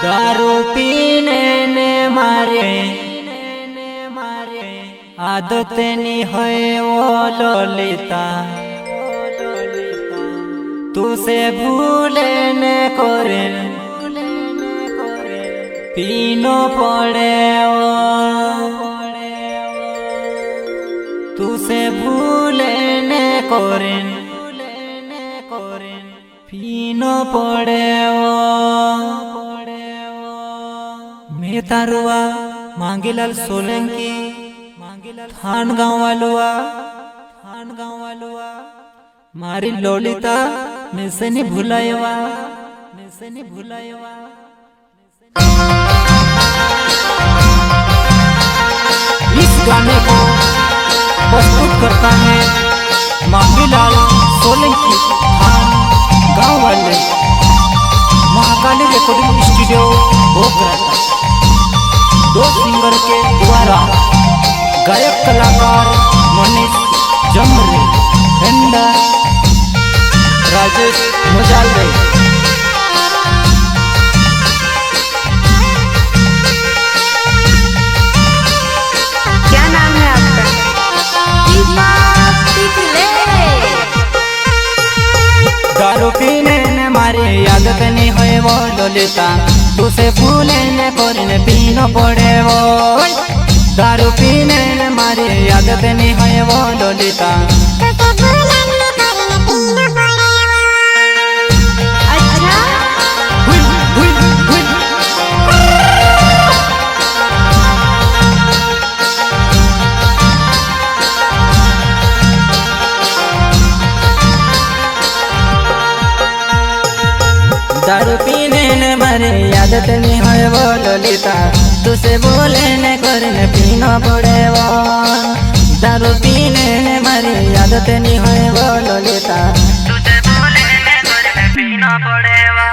दारू पीने ने मारे आदत नहीं है वो ललिता, तुसे भूले ने करे पीनो पड़े तुसे भूले ने करे पीनो पड़े मैं तारुआ मांगीलाल सोलंकी थान गाँव वालुआ मारी ललिता मैं से नहीं भुलायवा इस गाने को प्रस्तुत करता है मांगीलाल सोलंकी थान गाँव वाले महाकाली रिकॉर्डिंग स्टूडियो भोगराता। दो सिंगर के द्वारा गायक कलाकार मनीष जमरे एंड राजेश मुजालदे। क्या नाम है आपका? दारू पीने ने मारे आदत नहीं है वो ललिता, तुसे भूले ने करने पीनो पड़े वो। दारू पीने ने मारे आदत नहीं है वो ललिता। दारू पीने ने मारे आदत नहीं है वो ललिता, तुसे बोले ने करने पीना पड़े वो। दारू पीने ने मारे आदत नहीं है वो ललिता, तुसे बोले ने करने पीना पड़े वो।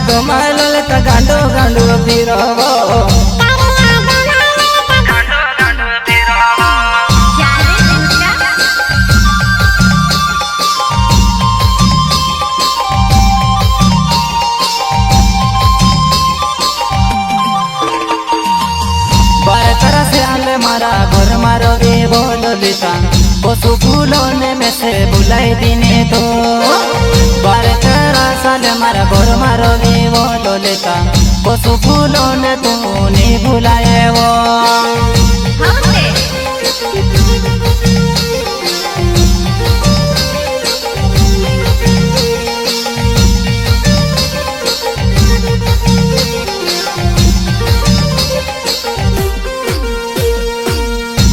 तो मालल त गांडो गांडो फिरवो बारकरा से आले मारा घर मारो गे बोलो लिता, पशु फूलों ने में से बुलाई दिने तो। बारकरा साले मारा घर मारो गे बोलो लिता, पशु फूलों ने तू नहीं भुलाए वो।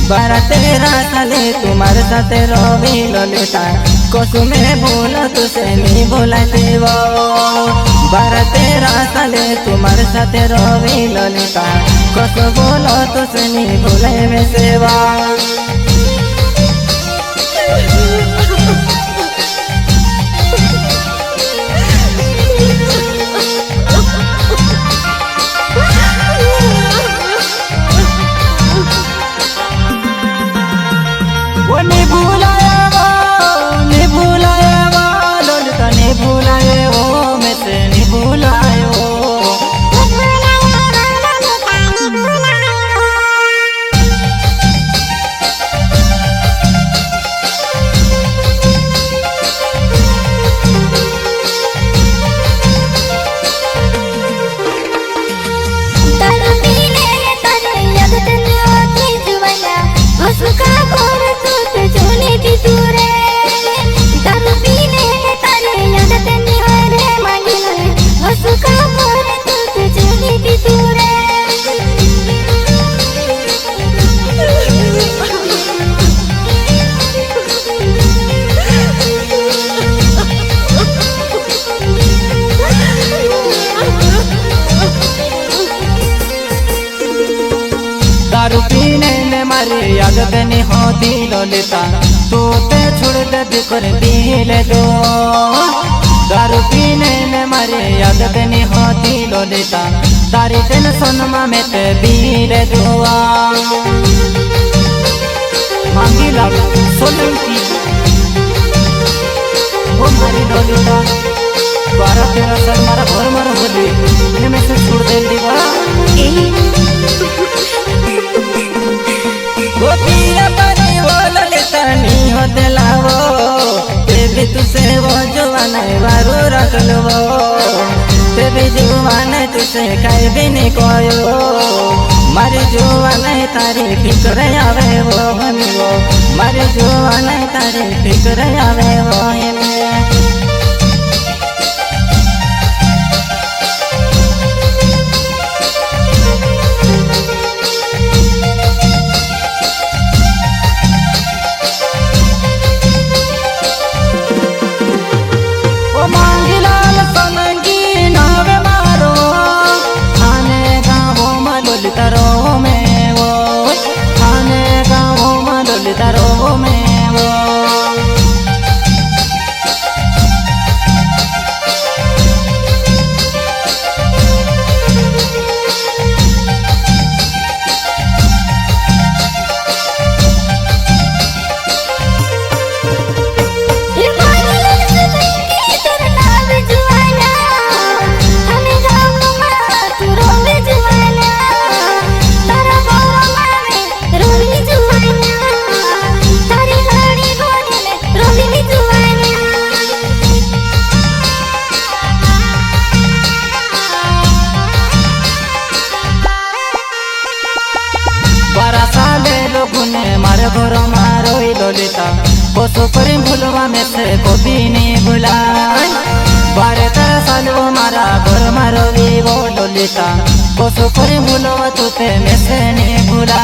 बारह तेरा साले तुम्हारे साथ रोवी ललिता, कसु में बोला तुसे नहीं बोलाते वो। बारह तेरा साले तुम्हारे साथ रोवी ललिता, कसु बोलो तुसे नहीं बोले में सेवा। नहीं भूलाए वो ललिता, नहीं भूलाए वो मैं से नहीं भूलाए वो। दारू पीने में मारी आदत नहीं होती ललिता, तू ते छोड़ दे कर पी ले दो। दारू पीने में मारी आदत नहीं होती ललिता, तारी टेंशन में ते पी ले दो। मांगीलाल सोलंकी वो मारी ललिता, 12-13 साल मारा घर मारा बोली इन्हें में से छोड़ दे दीवा। गोपिया पानी वो ललिता नहीं होते लावो, तेरी तुझसे वो जुआन है वारू रख लो, तेरी जुआन है तुझसे कहीं भी नहीं कोयो, मारी जुआन है तारी फिक्र आवे वो हमी वो, मारी जुआन है तारी फिक्र आवे वो हमी। मांगीलाल सोलंकी नावे मारो, थाने गाँवों में ललिता रो में वो, थाने गाँवों में ललिता रो में वो। मारे घर मारो ललिता, कोसो करी भूलवा में से कभी नहीं भूला। 12-13 साल वो मारा घर मारो वो ललिता, कोसो करी भूलवा तुते में से नहीं भूला।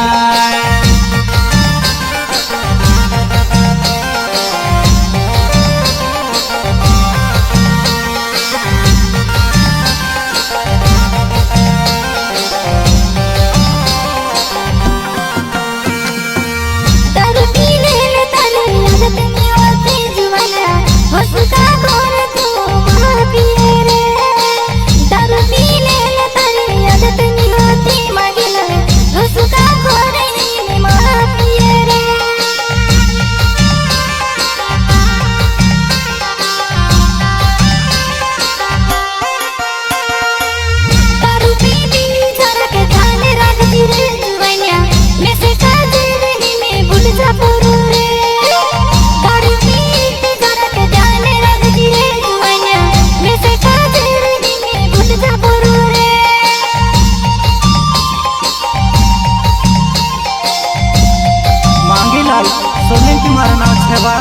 सोलंकी मारो नाम छेवा,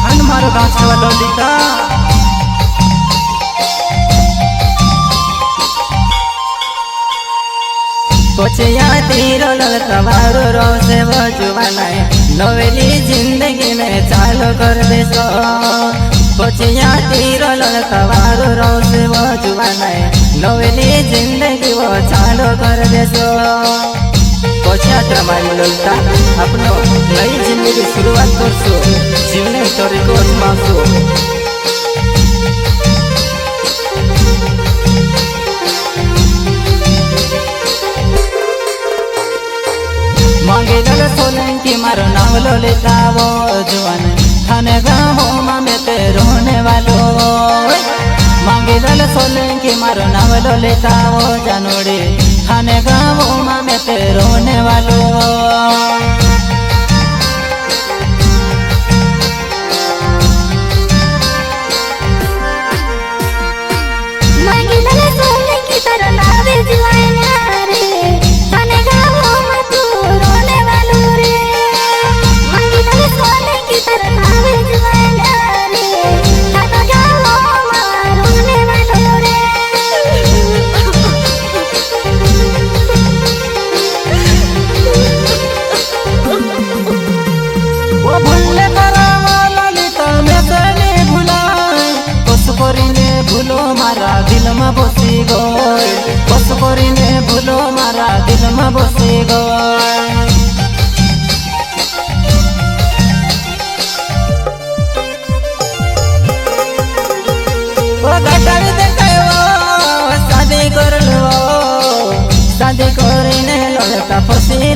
हन मारो गाँव छेवा ललिता। कोचिया तीरो ललता वारो रो से वो जुवाना है, नवेली जिंदगी में चालू कर दे सो। कोचिया तीरो ललता वारो रो से वो जुवाना है, नवेली जिंदगी वो चालू कर दे सो। कोचिया मारी ललिता, अपनो नई जिंदगी शुरुआत करसो, जीवने तोरी को आजमासो। मांगीलाल सोलंकी मारो नाम ललिता वो जुआन, थाने गाँवों में ते रोने वालो। मांगीलाल सोलंकी मारो नाम ललिता वो जानोड़ी, थाने गाँवों में ते रोने वालो। दिल में बसी गई, बस करीने भूलो मारा दिल में बसी गई।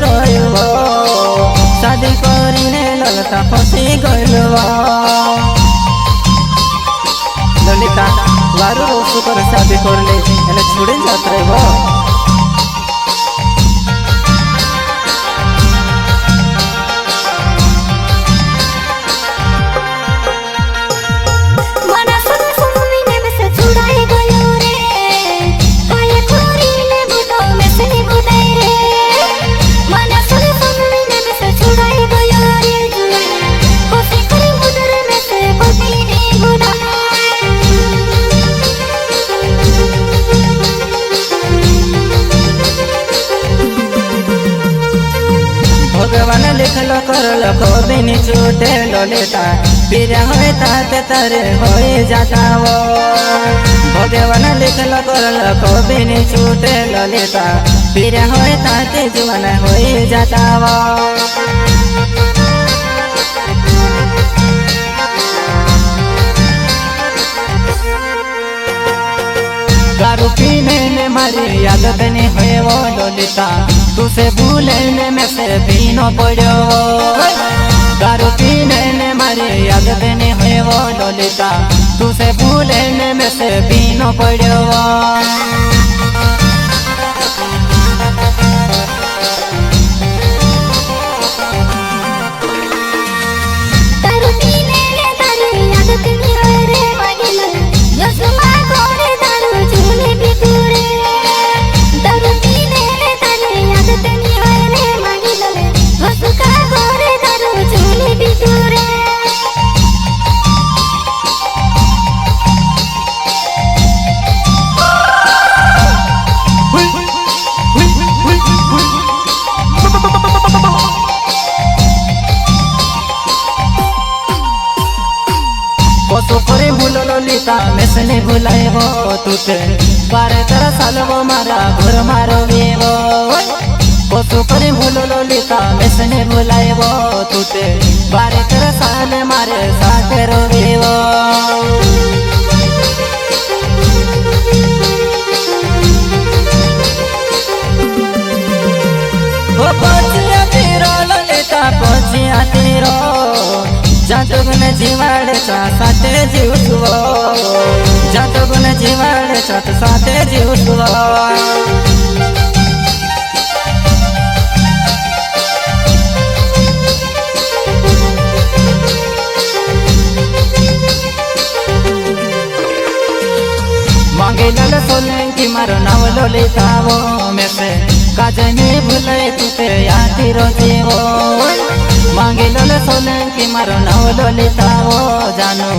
रोयो शादी करीने ललता फसी गइलो ललिता वारू रोसु कर शादी करले एने छोड़ी जात रहबो भगवान लिखल करल बिन छूटे ललिता फिर होता तरे हो जाता वो भगवान लिखल करल बिन छूटे ललिता फिर होता जुआन हो जाता वो दारू पीने ने मारी आदत नहीं हुए वो ललिता तुसे भूलने में से पीनो पड़ो दारू पीने ने मारी आदत नहीं हुए वो ललिता तुसे भूलने में से पीनो पड़ो ललिता मैंने भुलाए वो तुते 12-13 साल वो मारा घर मारो वो कसो करे भूलो ललिता मैंने भुलाए वो तुते 12-13 साल मारे साथ रोवे वो पछिया तेरो ललिता पछिया तेरो जातगुन जीवाड़ साथे जीवसुवो जातगुन जीवाड़ साथे जीवसुवो मांगे लल सोलंकी मारो नाव ललिता वो में से काजे में भूले तुते यादी रोजीवो मांगे लल सोलंकी मारो नाव ललिता वो जानो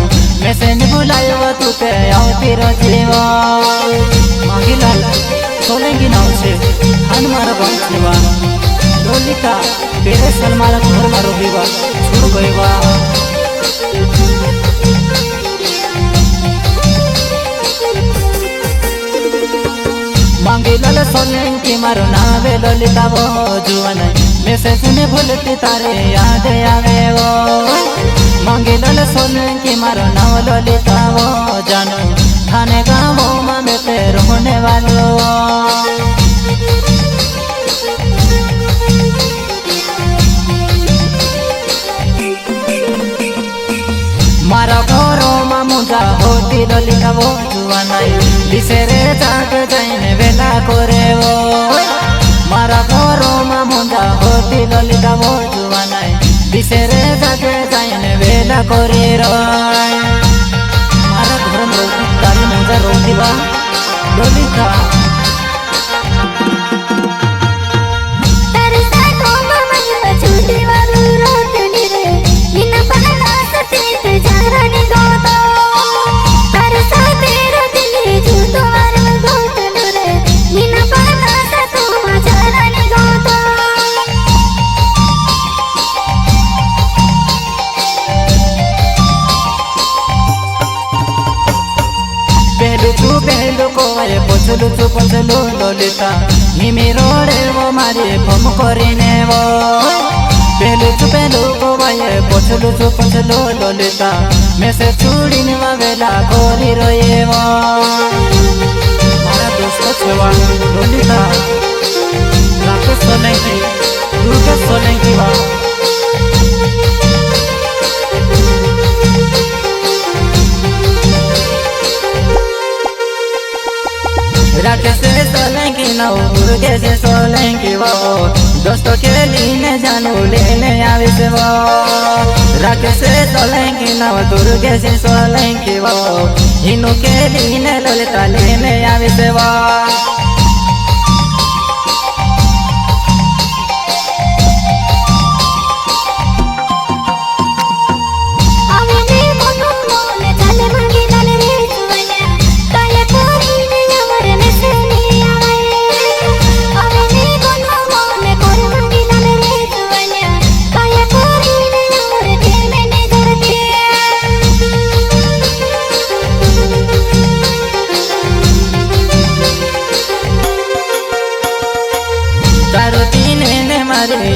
मैं से बुलाए वो तुते आवती रोजीवो मांगे लल सोलंकी नाव से हन मारो बंचवा ललिता तेरे सल मारा घर मारो बीवा छुड़ गई वा मांगे लल सोलंकी मारो नावे ललिता वो जुआन मैसेज में भूलती तारे याद आवे वो मांगे लल सोलंकी मारो नाव ललिता वो जानो थाने गाँव में बेटे रोने वालो मारा घरों में मुझा होती ललिता वो जुआन दिसेरे जाग जाइने वेला करे वो मारा घरों में मुझा होती ललिता वो जुआन दिसेरे जाग जाइने वेला करे रो मारा घर में तारी मुझा रोती बा ललिता पहलू को पछलू ललिता हिमी रोड़े वो मारे फम करीने वो पहलू को पछलू ललिता मैं से छुड़ीने वेला कोरी रोए वो मारा दोस्त छेवा ललिता रात सोलंकी देना दुर्गे से सोलंकी वो दोस्तों के लिए जानू लेने आवे से वो राके से सोलंकी नव दुर्गे से सोलंकी वो इनु के लिए ललिता लेने आवे से वो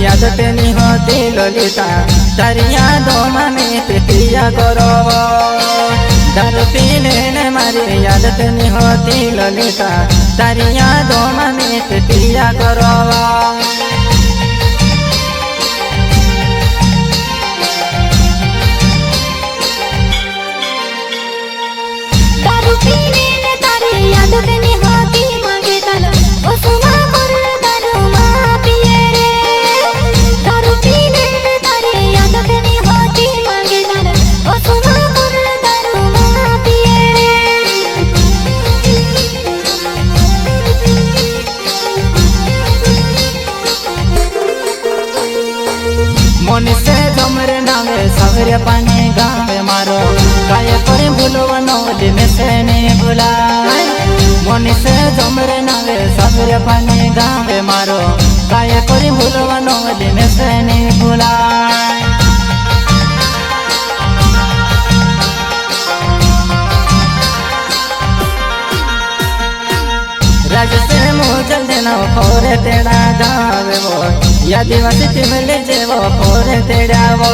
याद तेनी होती ललिता तारी यादों में पिया करो दारू पीने ने मारी याद तेनी होती ललिता तारी यादों में पिया करो दारू पीने ने तारी याद तेनी होती मांगे तल ओ सुमा कर दारू मां पिए रे दारू पीने ने तारी याद तेनी होती मांगे तल ओ सुमा कर दारू मां पिए मोनी से जमरे नावे सवेरे पानी गावे मारो काय करे भूलवनो में से नहीं भूला मोनी से जमरे नावे सवेरे पानी गावे मारो काय करे भूलवनो में से नहीं भूला राज से मुझल देना फोरे तेरा गावे वो या दिवसी मिले जे वो फोरे तेरा वो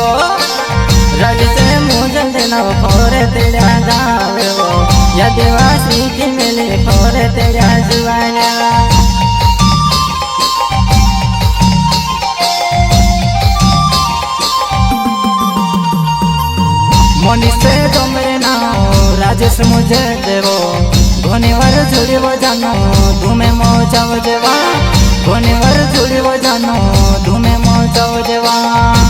राज से मुझल देना फोरे तेरा गावे वो या दिवसी मिले फोरे तेरा जुआना मोनी से तुमरे नाव राजेश मुझे देवो घोने वर जुड़ी वो जानो धूमे मोचाव जेवा घोने वर जुड़ी वो जानो धूमे मोचाव जेवा।